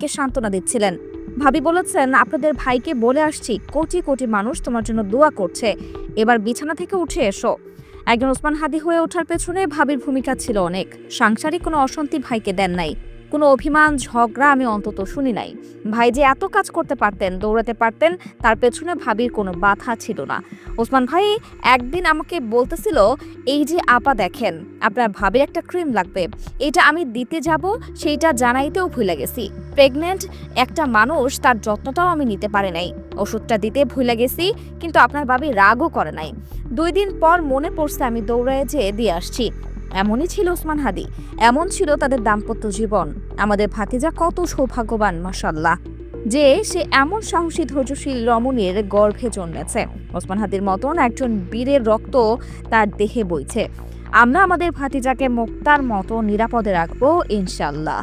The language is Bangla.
ভাবিকে সান্ত্বনা দিচ্ছিলেন। ভাবি বলেছেন, আপনাদের ভাইকে বলে আসছি, কোটি কোটি মানুষ তোমার জন্য দোয়া করছে, এবার বিছানা থেকে উঠে এসো। একজন ওসমান হাদি হয়ে ওঠার পেছনে ভাবির ভূমিকা ছিল অনেক। সাংসারিক কোনো অশান্তি ভাইকে দেন নাই, কোনো অভিমান ঝগড়া আমি অন্তত শুনি নাই। ভাই যে এত কাজ করতে পারতেন, দৌড়াতে পারতেন, তার পেছনে ভাবির কোনো বাধা ছিল না। ওসমান ভাই একদিন আমাকে বলতেছিল, এই যে আপা দেখেন, আপনার ভাবির একটা ক্রিম লাগবে, এটা আমি দিতে যাব, সেইটা জানাইতেও ভুলে গেছি। প্রেগনেন্ট একটা মানুষ, তার যত্নটাও আমি নিতে পারি নাই, ওষুধটা দিতে ভুলে গেছি, কিন্তু আপনার ভাবি রাগও করে নাই। 2 দিন পর মনে পড়ছে, আমি দৌড়ায় যেয়ে দিয়ে আসছি। এমনই ছিল ওসমান হাদি, এমন ছিল তাদের দাম্পত্য জীবন। আমাদের ভাতিজা কত সৌভাগ্যবান মাশাআল্লাহ যে সে এমন সাহসী ধৈর্যশীল রমণীর গর্ভে জন্মেছে। ওসমান হাদির মতন একজন বীরের রক্ত তার দেহে বইছে। আমরা আমাদের ভাতিজাকে মুক্তার মতো নিরাপদে রাখবো ইনশাআল্লাহ।